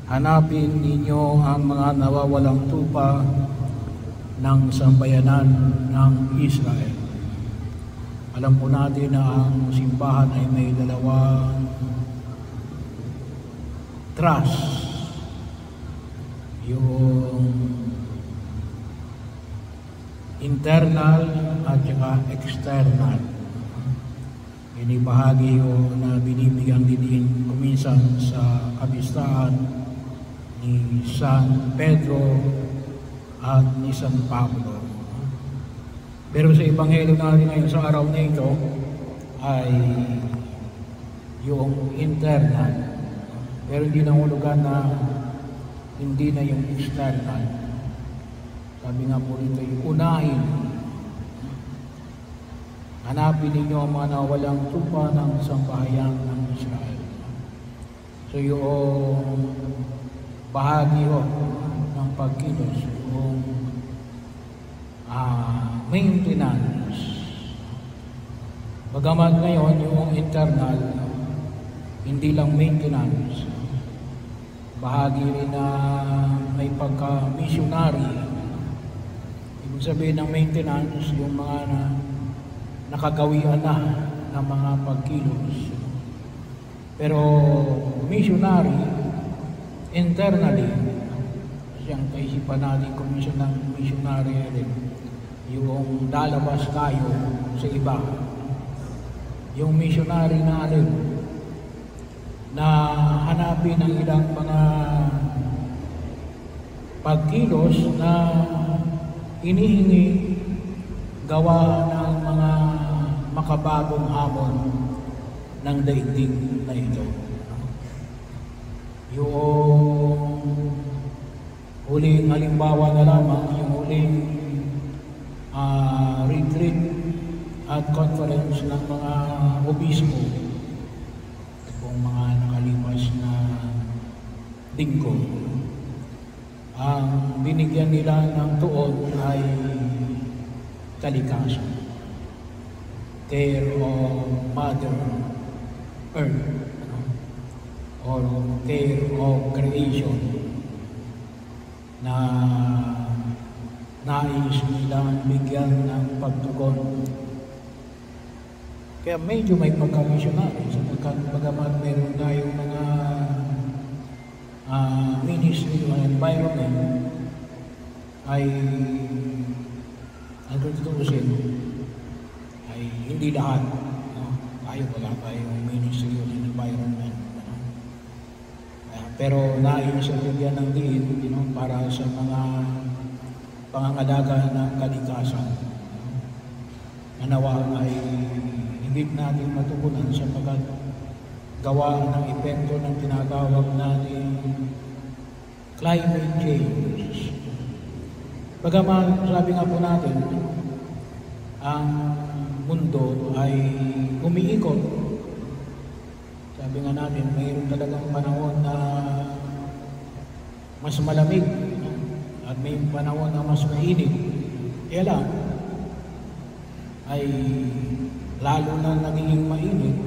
Hanapin ninyo ang mga nawawalang tupa ng sambayanan ng Israel. Alam po natin na ang simbahan ay may dalawang trust. Yung internal at saka external. Inibahagi ko na binibigyan din kuminsan sa kapistahan ni San Pedro at ni San Pablo. Pero sa Ebanghelyo natin ngayon sa araw na ito ay yung internal. Pero hindi nangulugan na hindi na yung external. Sabi nga po rito, unahin. Hanapin ninyo ang mga nawalang tupa ng sambahayan ng Israel. So yung bahagi ng pagkilos, yung maintenance. Bagamat ngayon, yung internal, hindi lang maintenance, bahagi rin na may pagka-missionary. Ibig sabihin ng maintenance, yung mga nakagawian na ng mga pagkilos. Pero missionary, internally, siyang kaisipan natin komisyon ng missionary rin, yung lalabas tayo sa iba. Yung missionary na rin, na hanapin ang ilang mga pagkilos na inihingi gawa ng mga makabagong hamon ng daigdig na ito. Yung huling halimbawa na lamang, yung huling retreat at conference ng mga obispo at kung mga nakalipas na linggo, ang binigyan nila ng tuon ay kalikasan, care of Mother Earth, or care of creation, na nais nilang bigyan ng pagtugon. Kaya medyo may pagka-missionary sapagkat bagamat meron tayong mga ministry o environment, ay ang tutuusin ay hindi lahat. Tayo wala tayong ministry o environment. Pero nais sa bigyan ng diin para sa mga pangangalaga ng kalikasan. Nawa ay higit natin matugunan sapagkat gawa ng epekto ng tinatawag natin climate change. Bagaman sabi nga po natin, ang mundo ay umiikot. Sabi nga natin, mayroon talagang panahon na mas malamig at may panahon na mas mainit. Kaya lang, ay lalo na nagiging mainit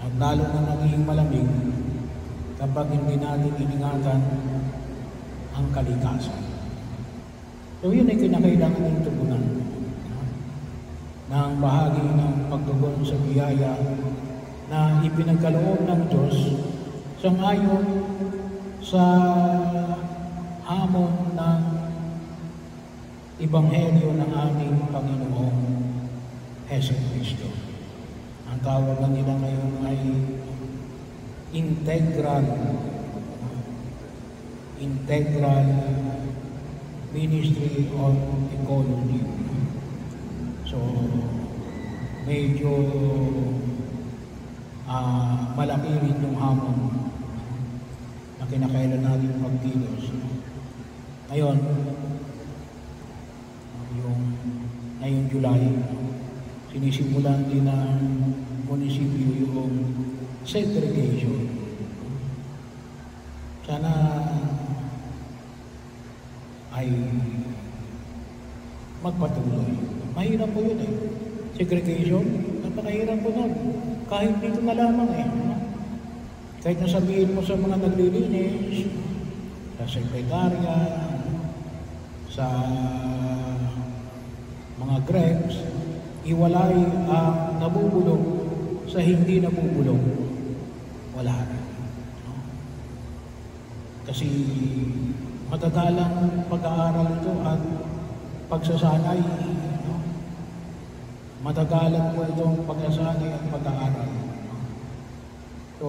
at lalo na nagiging malamig kapag hindi natin iningatan ang kalikasan. So yun ay kinakailangan ng tugunan ng bahagi ng pagtugon sa biyaya na ipinagkaloob ng Diyos sangayon sa hamon ng Ebanghelyo ng aming Panginoong Jesucristo. Ang tawag na nila ngayon ay integral ministry of ecology. So, medyo malaki rin yung hamon na kinakailan natin magkilos. Ngayon, ngayong July, sinisimulan din ng munisipyo yung segregation. Sana ay magpatuloy. Mahirap po yun eh. Segregation, napakahirap po nun. Kahit dito na lamang eh. Kahit nasabihin mo sa mga naglilinis, sa sekretarya, sa mga Greeks, iwalay ang nabubulong sa hindi nabubulong. Wala na. Kasi matagalang pag-aaral ito at pagsasanay. Matagalang po itong pagsasanay at pag-aaral. So,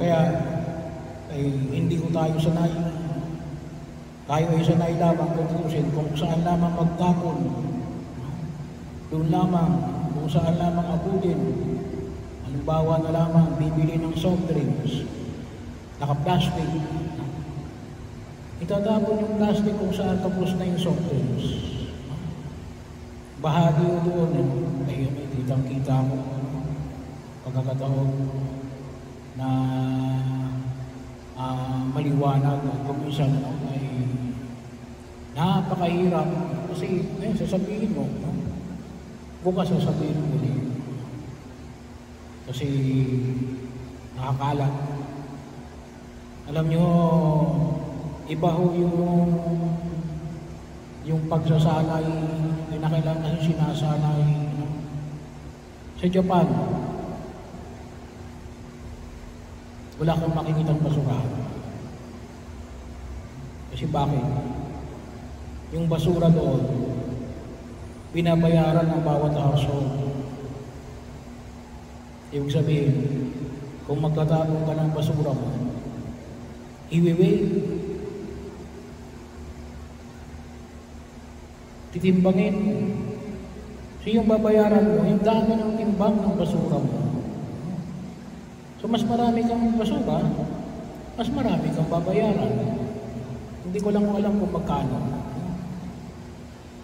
kaya hindi ko tayo sanay. Tayo ay sanay lamang kung saan lamang magtapon. Doon lamang, kung saan lamang abutin. Halimbawa na lamang, bibili ng soft drinks, naka-plastic. Itatapon yung plastic kung saan tapos na yung soft drinks. Bahagi o doon, ay kitang-kita mo pagkakataon na maliwanag at kumisan ay napakahirap kasi ngayon sasabihin mo, bukas sasabihin mo ulit kasi nakakalat. Alam nyo, iba ho yung pagsasanay, kailangan kasi sinasanay. Sa Japan, wala kang makikitang basurahan. Kasi bakit? Yung basura doon, binabayaran ng bawat household. Ibig sabihin, kung magtatapon ka ng basura mo, iwiwi, titimbangin. So yung babayaran mo, yung dami ng timbang ng basura mo. So mas marami kang basura, mas marami kang babayaran. Hindi ko lang alam kung magkano.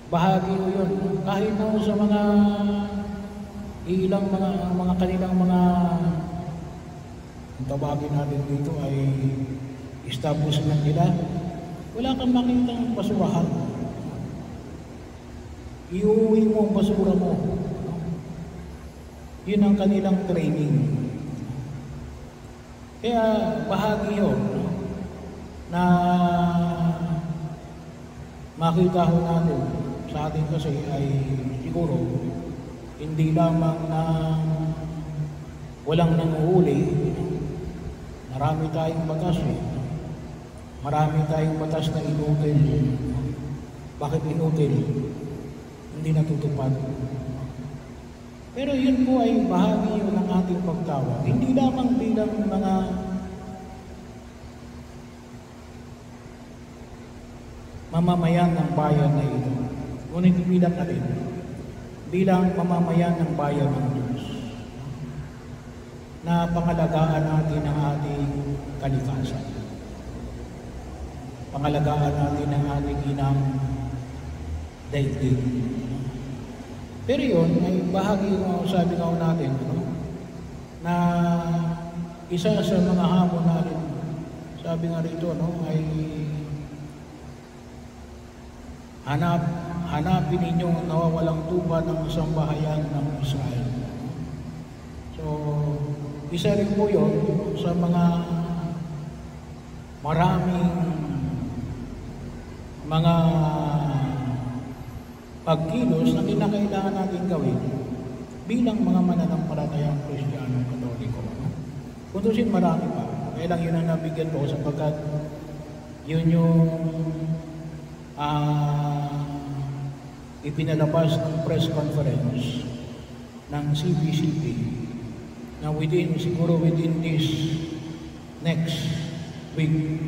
Bahagi ko yun. Kahit na sa mga ilang mga kanilang mga tawagin natin dito ay establishment nila, wala kang makitang basurahan. Iuwi mo ang basura mo. Yun ang kanilang training. Kaya bahagi yun na makita ho natin sa atin kasi ay siguro hindi lamang na walang nanguhuli. Marami tayong batas Marami tayong batas na inutil. Bakit inutil? Hindi natutupad. Pero yun po ay bahagi yun ng ating pagtawag. Hindi lamang bilang mga mamamayan ng bayan na ito. Ngunit bilang natin, bilang mamamayan ng bayan ng Diyos, na pangalagaan natin ang ating kalikasan. Pangalagaan natin ang ating inang daigdig. Pero yun, ay bahagi mo, sabi nga natin, na isa sa mga hamon natin, sabi nga rito, ay hanapin ninyo ang nawawalang tuba ng isang bahayan ng Israel. So, isa rin po yun sa mga maraming mga pagkilos na kinakailangan natin gawin bilang mga mananampalatayang Kristiyano Katoliko. Kung tusin marami pa, kaya lang yun ang nabigyan ko sapagkat yun yung ipinalabas ng press conference ng CBCP na siguro within this next week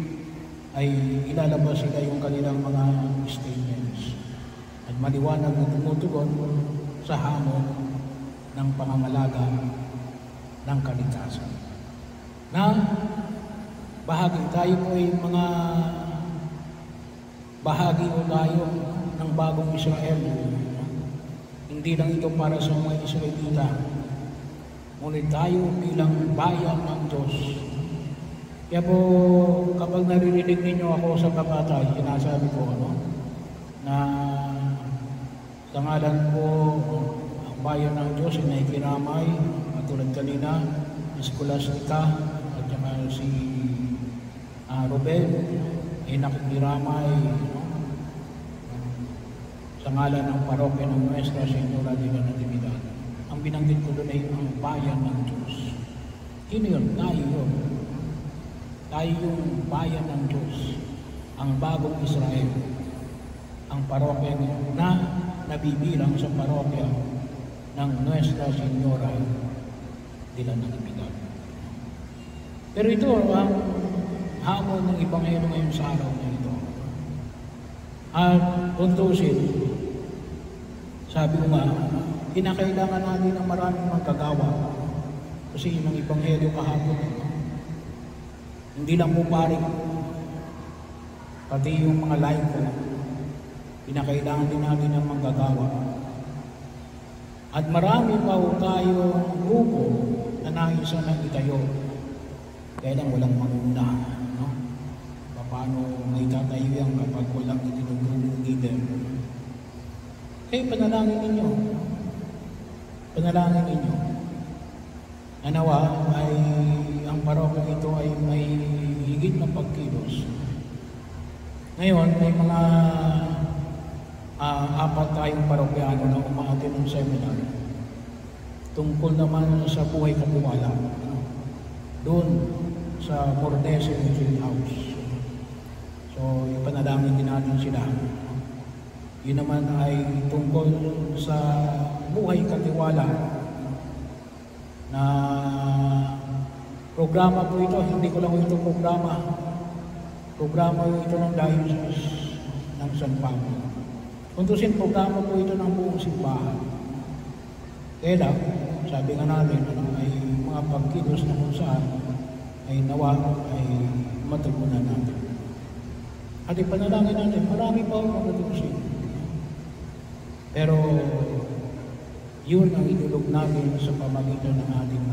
ay ilalabas sila yung kanilang mga statements at maliwanag na tumutugon sa hamon ng pangangalaga ng kaligtasan. Na bahagi tayo po ay mga bahagi o tayo ng bagong Israel. Hindi lang ito para sa mga Israelita, ngunit tayo bilang bayan ng Diyos. Kaya po, kapag naririnig ninyo ako sa kabatay, sinasabi ko na sa ngalan po ang bayan ng Diyos ay naikiramay, at tulad kanina, Scholastica, at saka si Ruben, ay nakikiramay, no? Sa ngalan ng parokya ng Nuestra Señora de la Natividad. Ang binanggit ko doon ay ang bayan ng Diyos. Sino yun? Tayo yun. Tayo yung bayan ng Diyos. Ang bagong Israel. Ang parokya na nabibilang sa parokya ng Nuestra Señora de la Natividad. Pero ito ang hamon ng Ebanghelyo ngayon sa araw na ito. At tuntusin, sabi ko nga, kinakailangan natin ng maraming magkagawa. Kasi yung Ebanghelyo kahapon, hindi lang po paring, pati yung mga laiko, kinakailangan din natin ng manggagawa. At marami pa po tayong grupo na nais na itayo. Kaya lang walang manguna. No? Paano may tatayo yan kapag walang itinutulong leader? Kaya panalangin ninyo. Panalangin ninyo. Nawa ay ang parokya ito ay may higit na pagkilos. Ngayon, may mga apat tayong parokyano na umaatin ng seminar tungkol naman sa buhay katiwala doon sa Mornese Field House. So, ipanalangin din natin sila. Yun naman ay tungkol sa buhay katiwala na programa po ito. Hindi ko lang ito programa. Programa ito ng Diocese ng San Pablo. Kuntusin, programa po ito ng buong simbahan. Kaya lang, sabi nga natin, ay mga pagkilos na kung saan ay nawa ay matugunan natin. At ipanalangin natin, marami pa akong matutusin. Pero yun ang idulog natin sa pamagitan ng ating